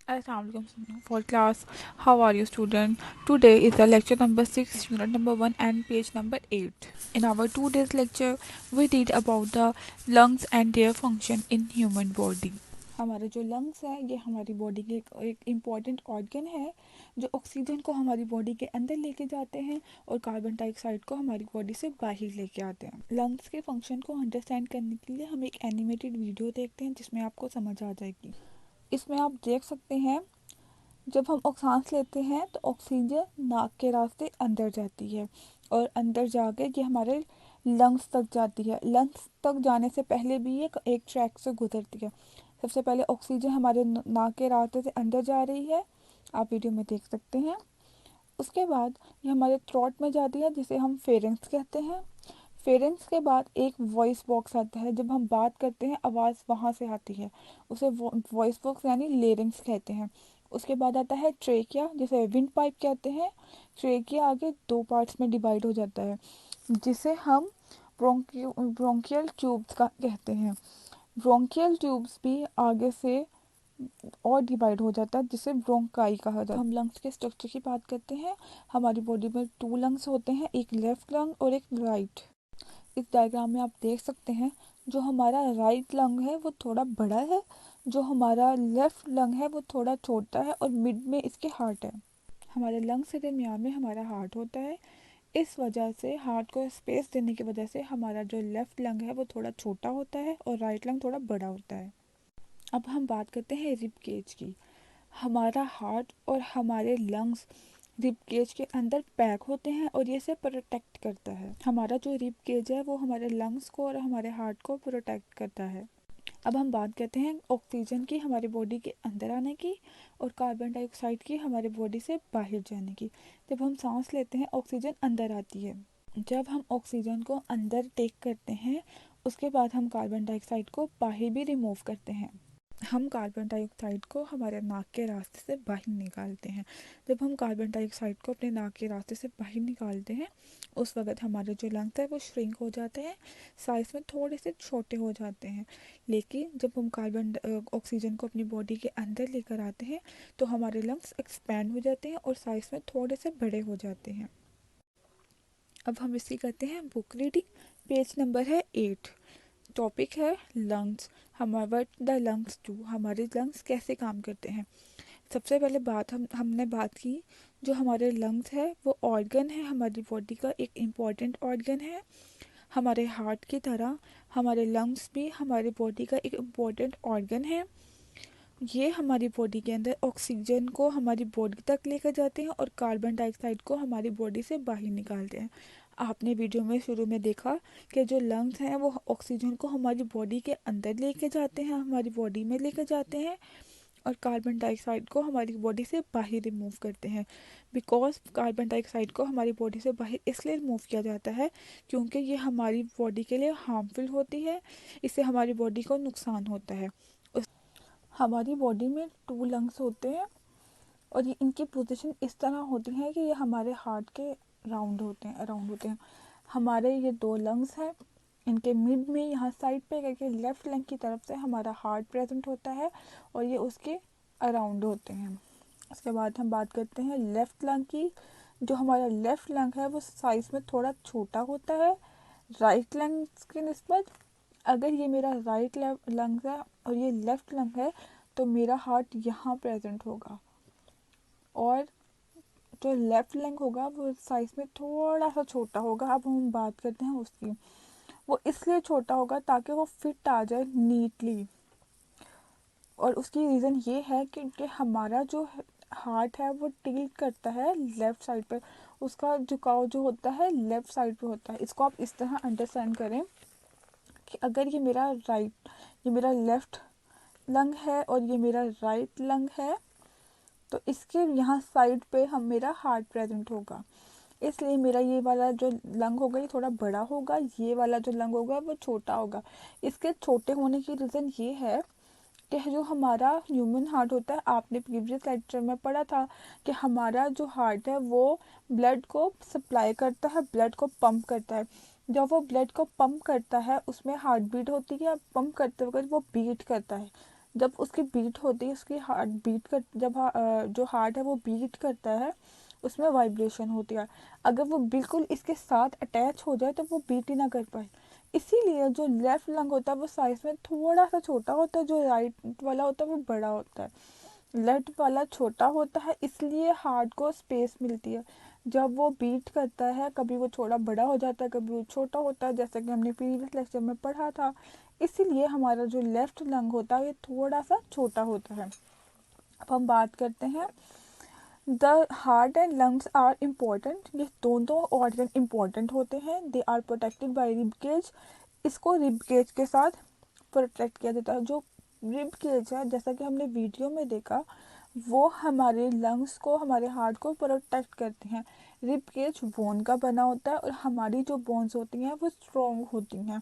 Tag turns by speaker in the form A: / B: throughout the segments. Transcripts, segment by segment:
A: Assalamualaikum for class. How are you, student? Today is the lecture number 6, unit number 1 and page number 8. In our 2 days lecture, we did about the lungs and their function in human body. हमारे जो lungs है ये हमारी body के एक important organ है जो oxygen को हमारी बॉडी के अंदर लेके जाते हैं और कार्बन डाइऑक्साइड को हमारी बॉडी से बाहर लेके आते हैं। लंग्स के फंक्शन को अंडरस्टैंड करने के लिए हम एक एनिमेटेड वीडियो देखते हैं जिसमें आपको समझ आ जाएगी। इसमें आप देख सकते हैं जब हम सांस लेते हैं तो ऑक्सीजन नाक के रास्ते अंदर जाती है और अंदर जाके ये हमारे लंग्स तक जाती है। लंग्स तक जाने से पहले भी ये एक ट्रैक से गुजरती है। सबसे पहले ऑक्सीजन हमारे नाक के रास्ते से अंदर जा रही है, आप वीडियो में देख सकते हैं। उसके बाद ये हमारे थ्रोट में जाती है जिसे हम फेरेंक्स कहते हैं। फेरेंक्स के बाद एक वॉइस बॉक्स आता है, जब हम बात करते हैं आवाज़ वहाँ से आती है, उसे वॉइस बॉक्स यानी लेरिंग्स कहते हैं। उसके बाद आता है ट्रेकिया जिसे विंड पाइप कहते हैं। ट्रेकिया आगे दो पार्ट्स में डिवाइड हो जाता है जिसे हम ब्रोंकियल ट्यूब्स का कहते हैं। ब्रोंकियल ट्यूब्स भी आगे से और डिवाइड हो जाता है जिसे ब्रोंकाई कहा जाता है। हम लंग्स के स्ट्रक्चर की बात करते हैं। हमारी बॉडी में 2 लंग्स होते हैं, एक लेफ्ट लंग और एक राइट। इस डायग्राम में आप देख सकते हैं जो हमारा राइट लंग है वो थोड़ा बड़ा है, जो हमारा लेफ्ट लंग है वो थोड़ा छोटा है और मिड में इसके हार्ट है। हमारे लंग्स के दरमियान में हमारा हार्ट होता है। इस वजह से हार्ट को स्पेस देने की वजह से हमारा जो लेफ्ट लंग है वो थोड़ा छोटा होता है और राइट लंग थोड़ा बड़ा होता है। अब हम बात करते हैं रिब केज की। हमारा हार्ट और हमारे लंग्स रिब केज के अंदर पैक होते हैं और ये इसे प्रोटेक्ट करता है। हमारा जो रिब केज है वो हमारे लंग्स को और हमारे हार्ट को प्रोटेक्ट करता है। अब हम बात करते हैं ऑक्सीजन की हमारी बॉडी के अंदर आने की और कार्बन डाइऑक्साइड की हमारी बॉडी से बाहर जाने की। जब हम सांस लेते हैं ऑक्सीजन अंदर आती है। जब हम ऑक्सीजन को अंदर टेक करते हैं उसके बाद हम कार्बन डाइऑक्साइड को बाहर भी रिमूव करते हैं। हम कार्बन डाइऑक्साइड को हमारे नाक के रास्ते से बाहर निकालते हैं। जब हम कार्बन डाइऑक्साइड को अपने नाक के रास्ते से बाहर निकालते हैं उस वक्त हमारे जो लंग्स है वो श्रिंक हो जाते हैं, साइज़ में थोड़े से छोटे हो जाते हैं। लेकिन जब हम कार्बन ऑक्सीजन को अपनी बॉडी के अंदर लेकर आते हैं तो हमारे लंग्स एक्सपैंड हो जाते हैं और साइज़ में थोड़े से बड़े हो जाते हैं। अब हम इसकी करते हैं बुक रीडिंग। पेज नंबर है 8। टॉपिक है लंग्स। हमारे व्हाट द लंग्स डू, हमारे लंग्स कैसे काम करते हैं। सबसे पहले बात हमने बात की जो हमारे लंग्स है वो ऑर्गन है, हमारी बॉडी का एक इम्पॉर्टेंट ऑर्गन है। हमारे हार्ट की तरह हमारे लंग्स भी हमारी बॉडी का एक इम्पॉर्टेंट ऑर्गन है। ये हमारी बॉडी के अंदर ऑक्सीजन को हमारी बॉडी तक लेकर जाते हैं और कार्बन डाइऑक्साइड को हमारी बॉडी से बाहर निकालते हैं। आपने वीडियो में शुरू में देखा कि जो लंग्स हैं वो ऑक्सीजन को हमारी बॉडी के अंदर लेके जाते हैं, हमारी बॉडी में लेकर जाते हैं और कार्बन डाइऑक्साइड को हमारी बॉडी से बाहर रिमूव करते हैं। बिकॉज कार्बन डाइऑक्साइड को हमारी बॉडी से बाहर इसलिए रिमूव किया जाता है क्योंकि ये हमारी बॉडी के लिए हार्मफुल होती है, इससे हमारी बॉडी को नुकसान होता है। हमारी बॉडी में 2 लंग्स होते हैं और ये इनकी पोजीशन इस तरह होती है कि ये हमारे हार्ट के अराउंड होते हैं। हमारे ये 2 लंग्स हैं, इनके मिड में यहाँ साइड पे करके लेफ्ट लंग की तरफ से हमारा हार्ट प्रेजेंट होता है और ये उसके अराउंड होते हैं। उसके बाद हम बात करते हैं लेफ़्ट लंग की। जो हमारा लेफ़्ट लंग है वो साइज़ में थोड़ा छोटा होता है राइट लंग की निस्बत। अगर ये मेरा राइट लंग है और ये लेफ़्ट लंग है तो मेरा हार्ट यहाँ प्रेजेंट होगा और जो लेफ़्ट लंग होगा वो साइज़ में थोड़ा सा छोटा होगा। अब हम बात करते हैं उसकी। वो इसलिए छोटा होगा ताकि वो फिट आ जाए नीटली और उसकी रीज़न ये है कि हमारा जो हार्ट है वो टिल्ट करता है लेफ़्ट साइड पे, उसका झुकाव जो होता है लेफ़्ट साइड पे होता है। इसको आप इस तरह अंडरस्टैंड करें कि अगर ये मेरा लेफ़्ट लंग है और ये मेरा राइट लंग है तो इसके यहाँ साइड पे मेरा हार्ट प्रेजेंट होगा, इसलिए मेरा ये वाला जो लंग होगा ये थोड़ा बड़ा होगा, ये वाला जो लंग होगा वो छोटा होगा। इसके छोटे होने की रीज़न ये है कि जो हमारा ह्यूमन हार्ट होता है, आपने प्रीवियस लेक्चर में पढ़ा था कि हमारा जो हार्ट है वो ब्लड को सप्लाई करता है, ब्लड को पंप करता है। जब वो ब्लड को पंप करता है उसमें हार्ट बीट होती है, पंप करते वक्त वो बीट करता है। जब उसकी बीट होती है, उसकी हार्ट बीट कर जब जो हार्ट है वो बीट करता है, उसमें वाइब्रेशन होती है। अगर वो बिल्कुल इसके साथ अटैच हो जाए तो वो बीट ही ना कर पाए। इसीलिए जो लेफ्ट लंग होता है वो साइज में थोड़ा सा छोटा होता है, जो राइट वाला होता है वो बड़ा होता है। लेफ्ट वाला छोटा होता है, इसलिए हार्ट को स्पेस मिलती है। जब वो बीट करता है, कभी वो थोड़ा बड़ा हो जाता है, कभी वो छोटा होता है, जैसा कि हमने प्रीवियस लेक्चर में पढ़ा था। इसीलिए हमारा जो लेफ्ट लंग होता है ये थोड़ा सा छोटा होता है। अब हम बात करते हैं, the heart and lungs are important. ये दोनों ऑर्गन इम्पोर्टेंट होते हैं। They are protected by rib cage. इसको रिब केज के साथ प्रोटेक्ट किया जाता है। जो रिब केज है, जैसा कि हमने वीडियो में देखा, वो हमारे लंग्स को, हमारे हार्ट को प्रोटेक्ट करते हैं। रिब केज बोन का बना होता है और हमारी जो बोन्स होती हैं वो स्ट्रॉन्ग होती हैं।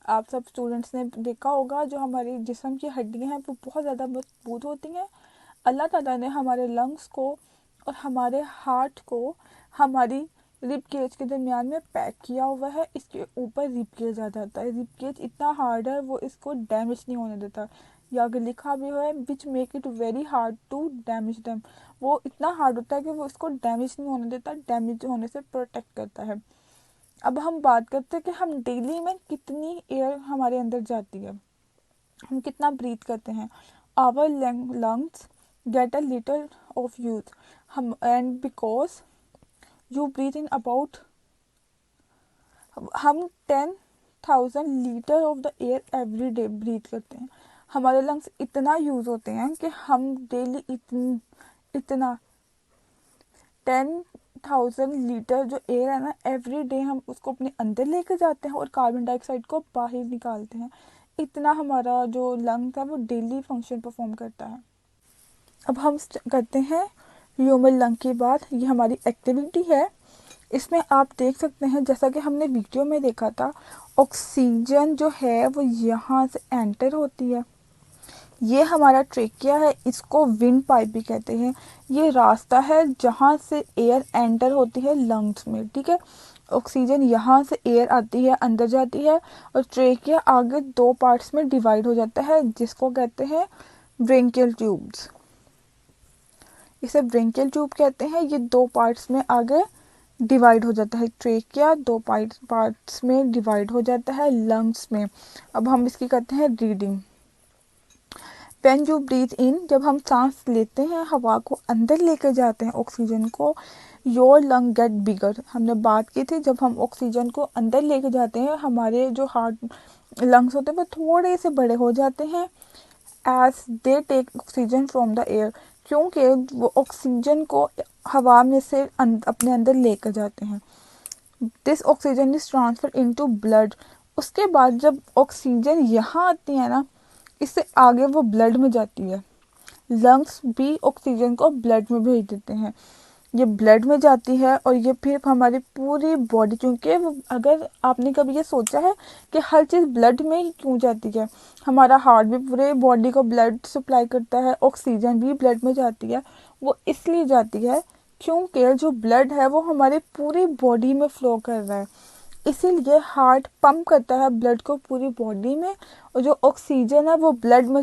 A: आप सब स्टूडेंट्स ने देखा होगा, जो हमारी जिस्म की हड्डियां हैं वो बहुत ज़्यादा मजबूत होती हैं। अल्लाह ताला ने हमारे लंग्स को और हमारे हार्ट को हमारी रिब केज के दरमियान में पैक किया हुआ है। इसके ऊपर रिब केज आ जाता है। रिब केज इतना हार्ड है, वो इसको डैमेज नहीं होने देता। या अगर लिखा भी हुआ है, which make it very hard to damage them. वो इतना हार्ड होता है कि वो इसको डैमेज नहीं होने देता, डैमेज होने से प्रोटेक्ट करता है। अब हम बात करते हैं कि हम डेली में कितनी एयर हमारे अंदर जाती है, हम कितना ब्रीथ करते हैं। Our lungs get a litre of youth, hmm and because you breathe in about, हम 10,000 litre of the air every day breathe करते हैं। हमारे लंग्स इतना यूज़ होते हैं कि हम डेली इतना 10,000 लीटर जो एयर है ना, एवरी डे हम उसको अपने अंदर लेकर जाते हैं और कार्बन डाइऑक्साइड को बाहर निकालते हैं। इतना हमारा जो लंग्स है वो डेली फंक्शन परफॉर्म करता है। अब हम करते हैं ह्यूमन लंग की बात। ये हमारी एक्टिविटी है। इसमें आप देख सकते हैं, जैसा कि हमने वीडियो में देखा था, ऑक्सीजन जो है वो यहाँ से एंटर होती है। ये हमारा ट्रेकिया है, इसको विंड पाइप भी कहते हैं। ये रास्ता है जहाँ से एयर एंटर होती है लंग्स में, ठीक है। ऑक्सीजन यहाँ से एयर आती है, अंदर जाती है, और ट्रेकिया आगे दो पार्ट्स में डिवाइड हो जाता है, जिसको कहते हैं ब्रेंकियल ट्यूब्स। इसे ब्रेंकियल ट्यूब कहते हैं। ये दो पार्ट्स में आगे डिवाइड हो जाता है। ट्रेकिया दो पार्ट्स में डिवाइड हो जाता है लंग्स में। अब हम इसकी करते हैं रीडिंग। व्हेन यू ब्रीथ इन, जब हम सांस लेते हैं, हवा को अंदर लेकर जाते हैं ऑक्सीजन को, योर लंग गेट बिगर। हमने बात की थी, जब हम ऑक्सीजन को अंदर लेकर जाते हैं, हमारे जो हार्ट लंग्स होते हैं वो थोड़े से बड़े हो जाते हैं। As they take oxygen from the air, क्योंकि वो ऑक्सीजन को हवा में से अपने अंदर लेकर जाते हैं। This oxygen is transfer into blood. उसके बाद जब ऑक्सीजन यहाँ आती है ना, इससे आगे वो ब्लड में जाती है। लंग्स भी ऑक्सीजन को ब्लड में भेज देते हैं। ये ब्लड में जाती है और ये फिर हमारी पूरी बॉडी, क्योंकि अगर आपने कभी ये सोचा है कि हर चीज़ ब्लड में ही क्यों जाती है, हमारा हार्ट भी पूरे बॉडी को ब्लड सप्लाई करता है, ऑक्सीजन भी ब्लड में जाती है। वो इसलिए जाती है क्योंकि जो ब्लड है वो हमारे पूरी बॉडी में फ्लो कर रहा है। इसीलिए हार्ट पंप करता है ब्लड को पूरी बॉडी में, और जो ऑक्सीजन है वो ब्लड में